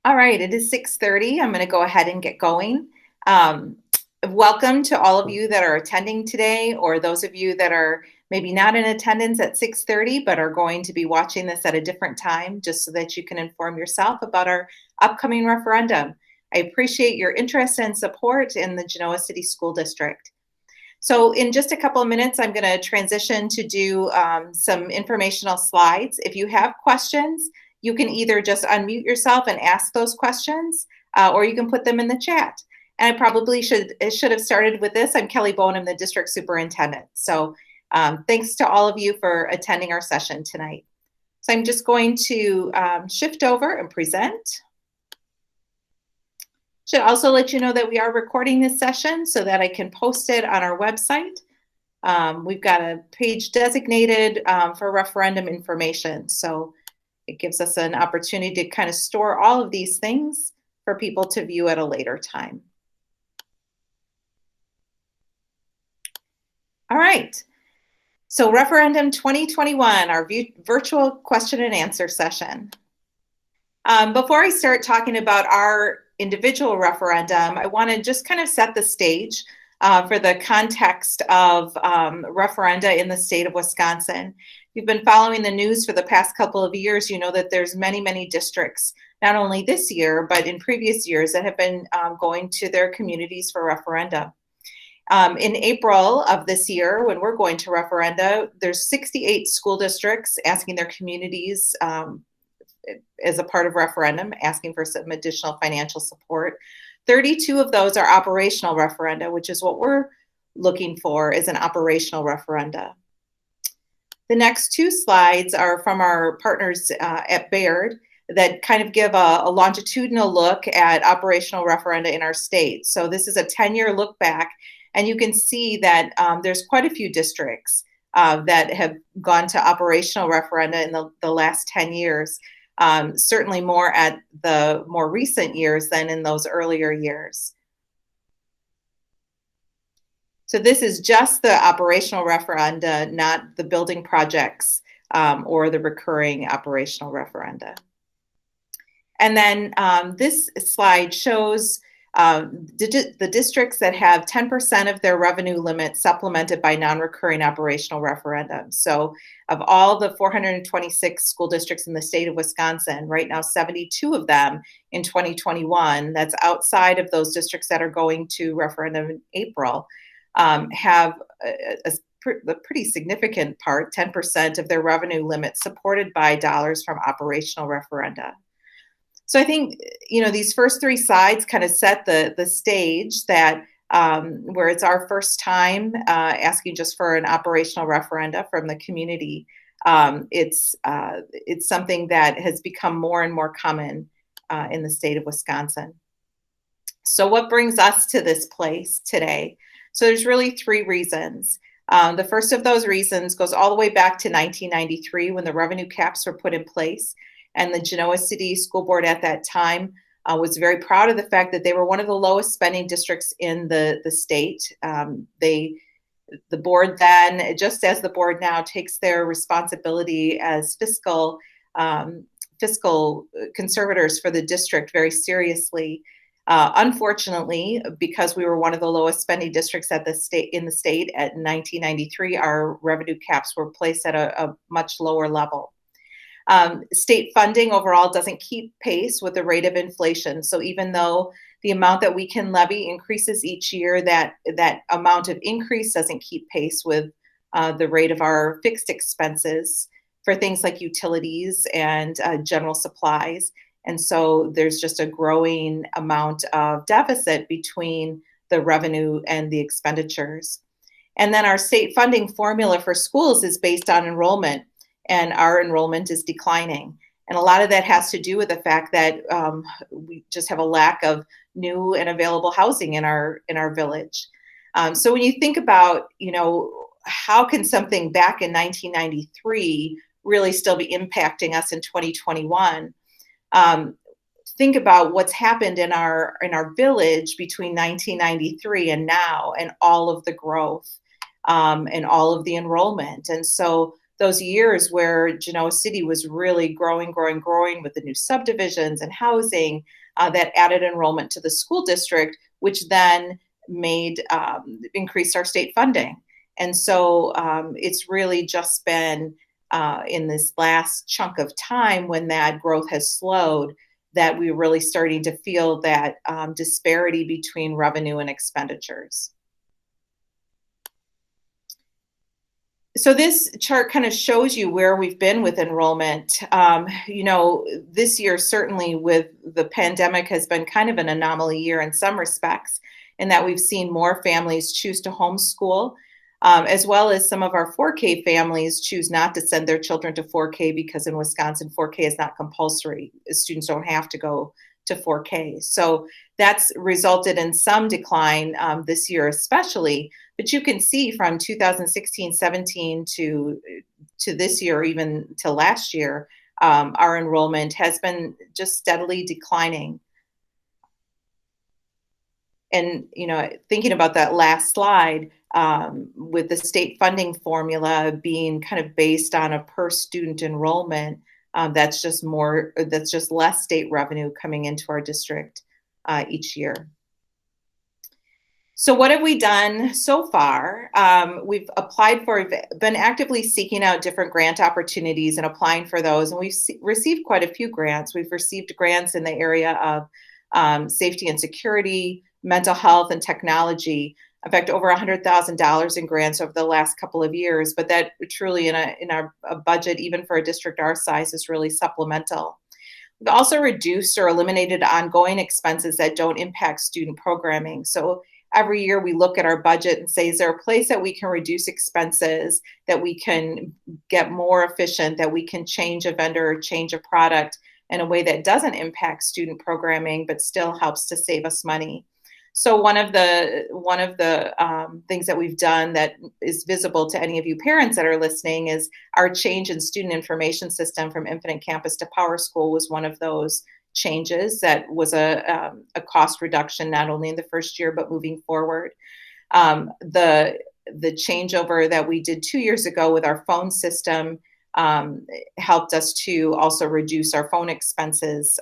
All right, it is 6:30. I'm going to go ahead and get going. Welcome to all of you that are attending today, or those of you that are maybe not in attendance at 6:30, but are going to be watching this at a different time, just so that you can inform yourself about our upcoming referendum. I appreciate your interest and support in the Genoa City School District. So in just a couple of minutes, I'm going to transition to do some informational slides. If you have questions, you can either just unmute yourself and ask those questions, or you can put them in the chat. And I probably should have started with this. I'm Kellie Bohn, I'm the district superintendent. So thanks to all of you for attending our session tonight. So I'm just going to shift over and present. Should also let you know that we are recording this session so that I can post it on our website. We've got a page designated for referendum information. So it gives us an opportunity to kind of store all of these things for people to view at a later time. All right. So referendum 2021, our virtual question and answer session. Before I start talking about our individual referendum, I want to just kind of set the stage for the context of referenda in the state of Wisconsin. If you've been following the news for the past couple of years, you know that there's many districts, not only this year, but in previous years, that have been going to their communities for referenda. In April of this year, when we're going to referenda, there's 68 school districts asking their communities as a part of referendum, asking for some additional financial support. 32 of those are operational referenda, which is what we're looking for, is an operational referenda. The next two slides are from our partners at Baird that kind of give a longitudinal look at operational referenda in our state. So this is a 10-year look back, and you can see that there's quite a few districts that have gone to operational referenda in the last 10 years. Certainly more at the more recent years than in those earlier years. So this is just the operational referenda, not the building projects or the recurring operational referenda. And then this slide shows the districts that have 10% of their revenue limit supplemented by non-recurring operational referendums. So of all the 426 school districts in the state of Wisconsin, right now 72 of them in 2021, that's outside of those districts that are going to referendum in April, have a pretty significant part, 10% of their revenue limit supported by dollars from operational referenda. So I think, you know, these first three slides kind of set the stage that where it's our first time asking just for an operational referenda from the community. It's something that has become more and more common in the state of Wisconsin. So what brings us to this place today? So there's really three reasons. The first of those reasons goes all the way back to 1993 when the revenue caps were put in place. And the Genoa City School Board at that time was very proud of the fact that they were one of the lowest spending districts in the state. The board then, just as the board now, takes their responsibility as fiscal conservators for the district very seriously. Unfortunately, because we were one of the lowest spending districts in the state at 1993, our revenue caps were placed at a much lower level. State funding overall doesn't keep pace with the rate of inflation. So even though the amount that we can levy increases each year, that amount of increase doesn't keep pace with the rate of our fixed expenses for things like utilities and general supplies. And so there's just a growing amount of deficit between the revenue and the expenditures. And then our state funding formula for schools is based on enrollment, and our enrollment is declining. And a lot of that has to do with the fact that we just have a lack of new and available housing in our village. So when you think about, you know, how can something back in 1993 really still be impacting us in 2021? Think about what's happened in our village between 1993 and now, and all of the growth and all of the enrollment. And so those years where Genoa City was really growing with the new subdivisions and housing that added enrollment to the school district, which then made increased our state funding. And so it's really just been in this last chunk of time when that growth has slowed that we're really starting to feel that disparity between revenue and expenditures. So this chart kind of shows you where we've been with enrollment. This year, certainly with the pandemic, has been kind of an anomaly year in some respects, in that we've seen more families choose to homeschool, as well as some of our 4K families choose not to send their children to 4K because in Wisconsin, 4K is not compulsory. Students don't have to go to 4K. So that's resulted in some decline this year especially. But you can see from 2016-17 to this year, even to last year, our enrollment has been just steadily declining. And, thinking about that last slide, with the state funding formula being kind of based on a per student enrollment, that's just less state revenue coming into our district each year. So what have we done so far? We've been actively seeking out different grant opportunities and applying for those, and we've received quite a few grants. We've received grants in the area of safety and security, mental health, and technology. In fact, over $100,000 in grants over the last couple of years, but that truly in our budget, even for a district our size, is really supplemental. We've also reduced or eliminated ongoing expenses that don't impact student programming. So every year we look at our budget and say, is there a place that we can reduce expenses, that we can get more efficient, that we can change a vendor or change a product in a way that doesn't impact student programming, but still helps to save us money. So one of the things that we've done that is visible to any of you parents that are listening is our change in student information system from Infinite Campus to PowerSchool was one of those changes that was a cost reduction, not only in the first year, but moving forward. The changeover that we did 2 years ago with our phone system helped us to also reduce our phone expenses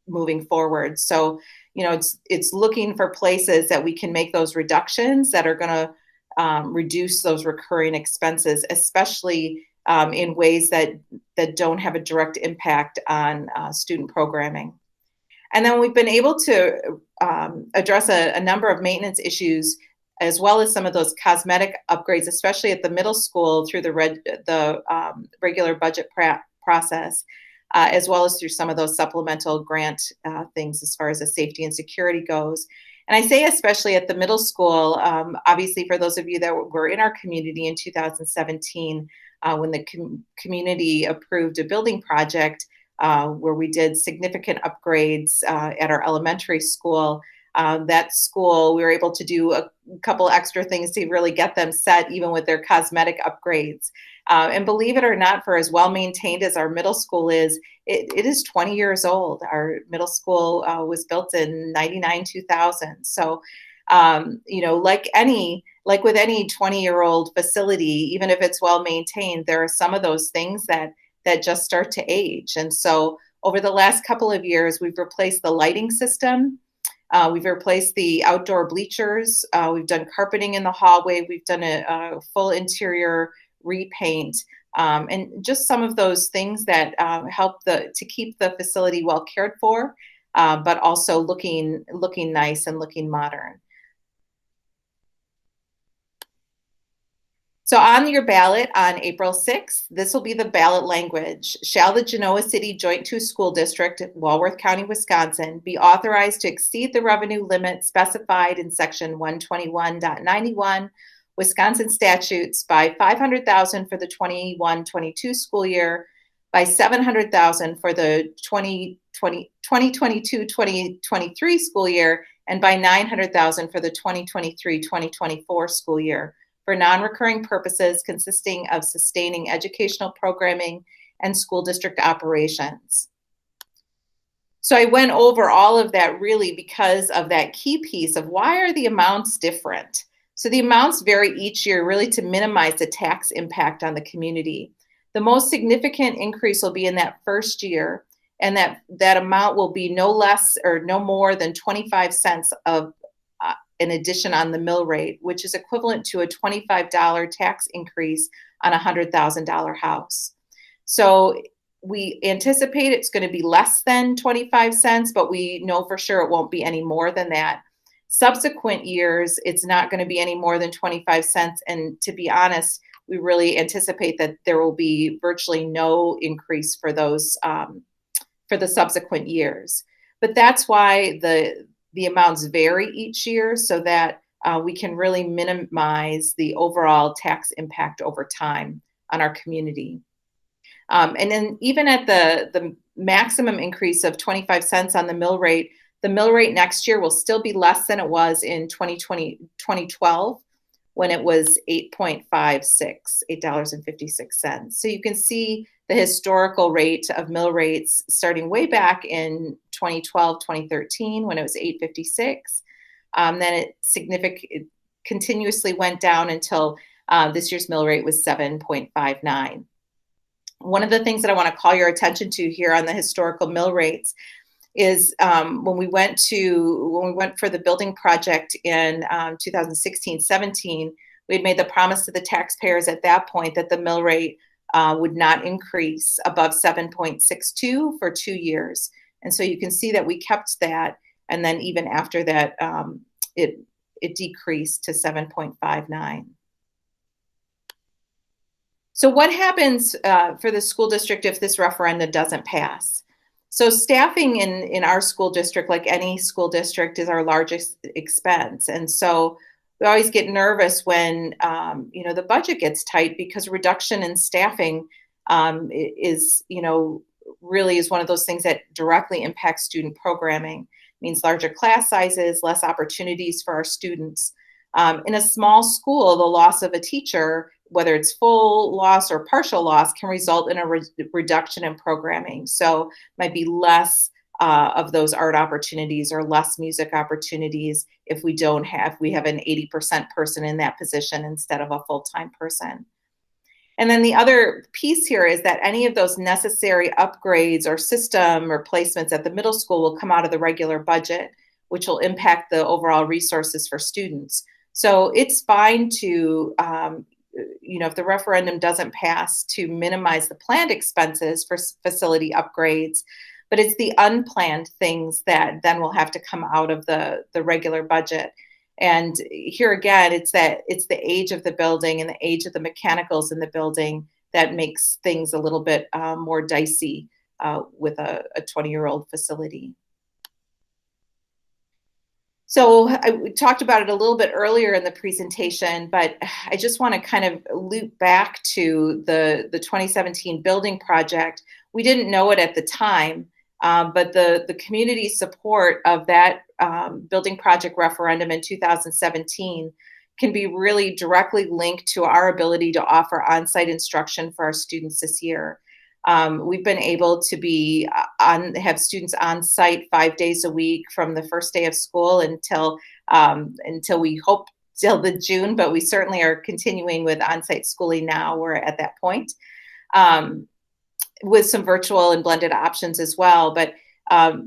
moving forward. So, it's looking for places that we can make those reductions that are going to reduce those recurring expenses, especially in ways that don't have a direct impact on student programming. And then we've been able to address a number of maintenance issues, as well as some of those cosmetic upgrades, especially at the middle school through the regular budget process, as well as through some of those supplemental grant things as far as the safety and security goes. And I say especially at the middle school, obviously for those of you that were in our community in 2017, when the community approved a building project where we did significant upgrades at our elementary school. That school, we were able to do a couple extra things to really get them set, even with their cosmetic upgrades. And believe it or not, for as well maintained as our middle school is, it is 20 years old. Our middle school was built in 99-2000. So, like with any 20-year-old facility, even if it's well maintained, there are some of those things that just start to age. And so over the last couple of years, we've replaced the lighting system. We've replaced the outdoor bleachers. We've done carpeting in the hallway. We've done a full interior repaint, and just some of those things that help to keep the facility well cared for, but also looking nice and looking modern. So on your ballot on April 6th, this will be the ballot language. Shall the Genoa City Joint 2 School District, Walworth County, Wisconsin, be authorized to exceed the revenue limit specified in section 121.91 Wisconsin statutes by $500,000 for the 21-22 school year, by $700,000 for the 2022-2023 school year, and by $900,000 for the 2023-2024 school year, for non-recurring purposes consisting of sustaining educational programming and school district operations. So I went over all of that really because of that key piece of why are the amounts different? So the amounts vary each year really to minimize the tax impact on the community. The most significant increase will be in that first year, and that amount will be no less or no more than 25 cents of an addition on the mill rate, which is equivalent to a $25 tax increase on a $100,000 house. So we anticipate it's going to be less than 25 cents, but we know for sure it won't be any more than that. Subsequent years, it's not going to be any more than 25 cents. And to be honest, we really anticipate that there will be virtually no increase for those for the subsequent years. But that's why the amounts vary each year, so that we can really minimize the overall tax impact over time on our community. And then even at the maximum increase of 25 cents on the mill rate next year will still be less than it was in 2012, when it was $8.56. So you can see the historical rate of mill rates starting way back in 2012, 2013, when it was $8.56. Then it continuously went down until this year's mill rate was $7.59. One of the things that I want to call your attention to here on the historical mill rates is when we went for the building project in 2016-17, we had made the promise to the taxpayers at that point that the mill rate would not increase above 7.62 for 2 years. And so you can see that we kept that, and then even after that, it decreased to 7.59. So what happens for the school district if this referendum doesn't pass? So staffing in our school district, like any school district, is our largest expense. And so we always get nervous when the budget gets tight, because reduction in staffing is really is one of those things that directly impacts student programming. It means larger class sizes, less opportunities for our students. In a small school, the loss of a teacher, whether it's full loss or partial loss, can result in a reduction in programming. So might be less of those art opportunities or less music opportunities if we have an 80% person in that position instead of a full-time person. And then the other piece here is that any of those necessary upgrades or system replacements at the middle school will come out of the regular budget, which will impact the overall resources for students. So it's fine to, if the referendum doesn't pass, to minimize the planned expenses for facility upgrades, but it's the unplanned things that then will have to come out of the regular budget. And here again, it's the age of the building and the age of the mechanicals in the building that makes things a little bit more dicey with a 20-year-old facility. So we talked about it a little bit earlier in the presentation, but I just want to kind of loop back to the 2017 building project. We didn't know it at the time, but the community support of that building project referendum in 2017 can be really directly linked to our ability to offer on-site instruction for our students this year. We've been able to have students on site 5 days a week from the first day of school until we hope till the June, but we certainly are continuing with on-site schooling now. We're at that point with some virtual and blended options as well. But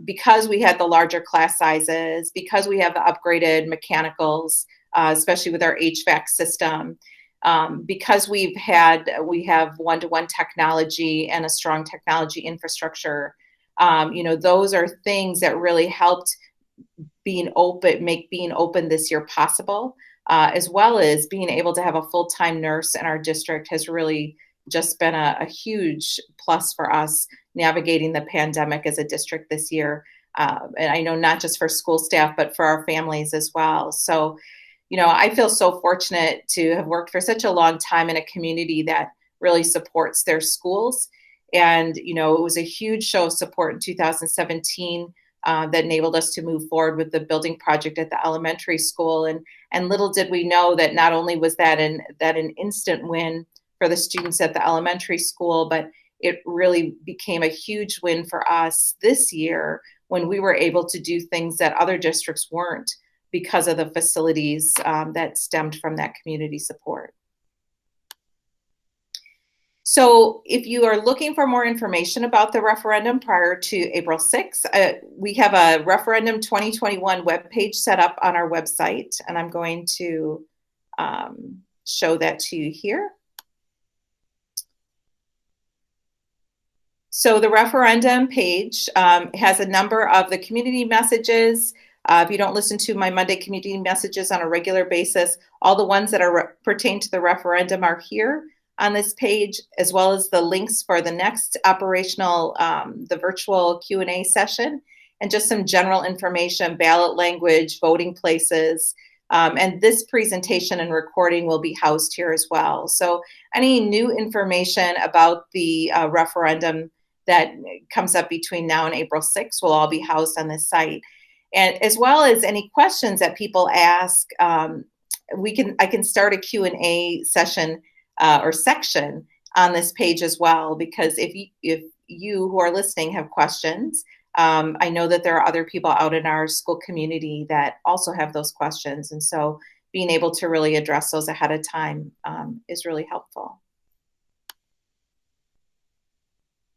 because we had the larger class sizes, because we have the upgraded mechanicals, especially with our HVAC system, because we have one-to-one technology and a strong technology infrastructure, those are things that really helped make being open this year possible, as well as being able to have a full-time nurse in our district has really just been a huge plus for us navigating the pandemic as a district this year. And I know not just for school staff, but for our families as well. So I feel so fortunate to have worked for such a long time in a community that really supports their schools. And, it was a huge show of support in 2017 that enabled us to move forward with the building project at the elementary school. And little did we know that not only was that an instant win for the students at the elementary school, but it really became a huge win for us this year when we were able to do things that other districts weren't. because of the facilities that stemmed from that community support. So if you are looking for more information about the referendum prior to April 6th, we have a Referendum 2021 webpage set up on our website, and I'm going to show that to you here. So the referendum page has a number of the community messages. If you don't listen to my Monday community messages on a regular basis, all the ones that are pertain to the referendum are here on this page, as well as the links for the next operational, the virtual Q&A session, and just some general information, ballot language, voting places, and this presentation and recording will be housed here as well. So any new information about the referendum that comes up between now and April 6th will all be housed on this site. And as well as any questions that people ask, I can start a Q&A session or section on this page as well, because if you who are listening have questions, I know that there are other people out in our school community that also have those questions. And so being able to really address those ahead of time is really helpful.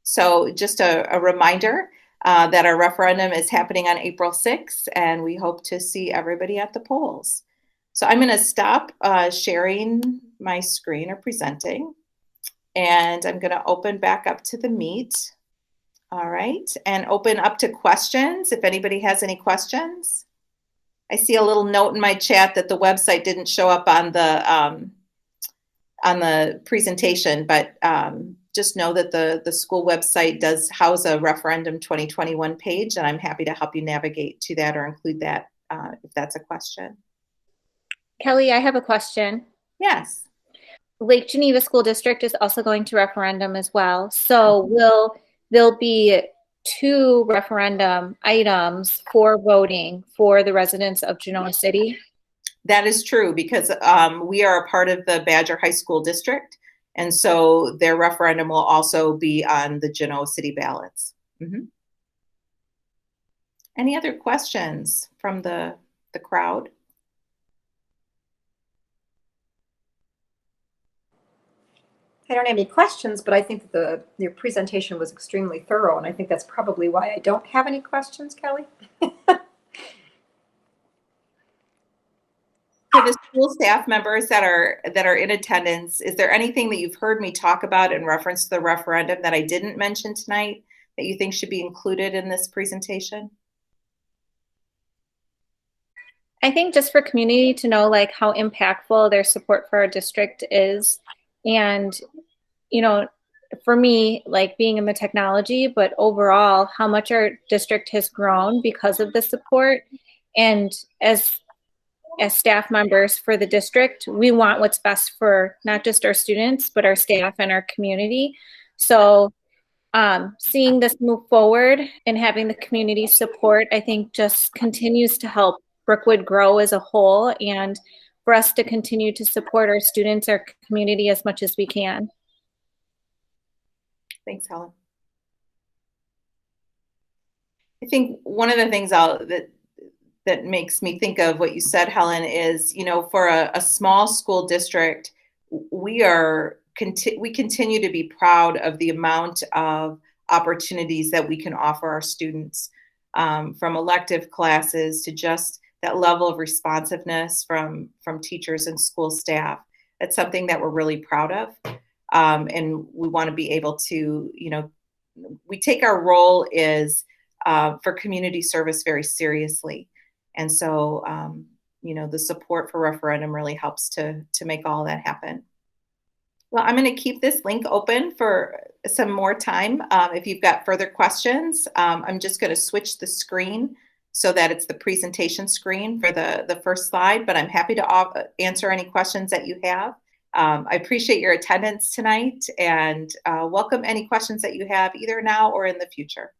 So just a reminder that our referendum is happening on April 6th, and we hope to see everybody at the polls. So I'm going to stop sharing my screen or presenting, and I'm going to open back up to the Meet. All right, and open up to questions if anybody has any questions. I see a little note in my chat that the website didn't show up on the presentation, but just know that the school website does house a Referendum 2021 page, and I'm happy to help you navigate to that or include that if that's a question. Kelly, I have a question. Yes. Lake Geneva School District is also going to referendum as well. So will there'll be 2 referendum items for voting for the residents of Genoa City? That is true, because we are a part of the Badger High School District, and so their referendum will also be on the Genoa City ballots. Any other questions from the crowd? I don't have any questions, but I think that your presentation was extremely thorough, and I think that's probably why I don't have any questions, Kelly. For the school staff members that are in attendance, is there anything that you've heard me talk about in reference to the referendum that I didn't mention tonight that you think should be included in this presentation? I think just for community to know like how impactful their support for our district is. And, you know, for me, like being in the technology, but overall, how much our district has grown because of the support. And as staff members for the district, we want what's best for not just our students, but our staff and our community. So seeing this move forward and having the community support, I think just continues to help Brookwood grow as a whole, and for us to continue to support our students, our community as much as we can. Thanks, Helen. I think one of the things that makes me think of what you said, Helen, is, you know, for a small school district, we continue to be proud of the amount of opportunities that we can offer our students, from elective classes to just that level of responsiveness from teachers and school staff. That's something that we're really proud of. And we want to be able to, you know, we take our role is for community service very seriously. And so, you know, the support for referendum really helps to make all that happen. Well, I'm going to keep this link open for some more time. If you've got further questions, I'm just going to switch the screen so that it's the presentation screen for the first slide, but I'm happy to answer any questions that you have. I appreciate your attendance tonight, and welcome any questions that you have either now or in the future.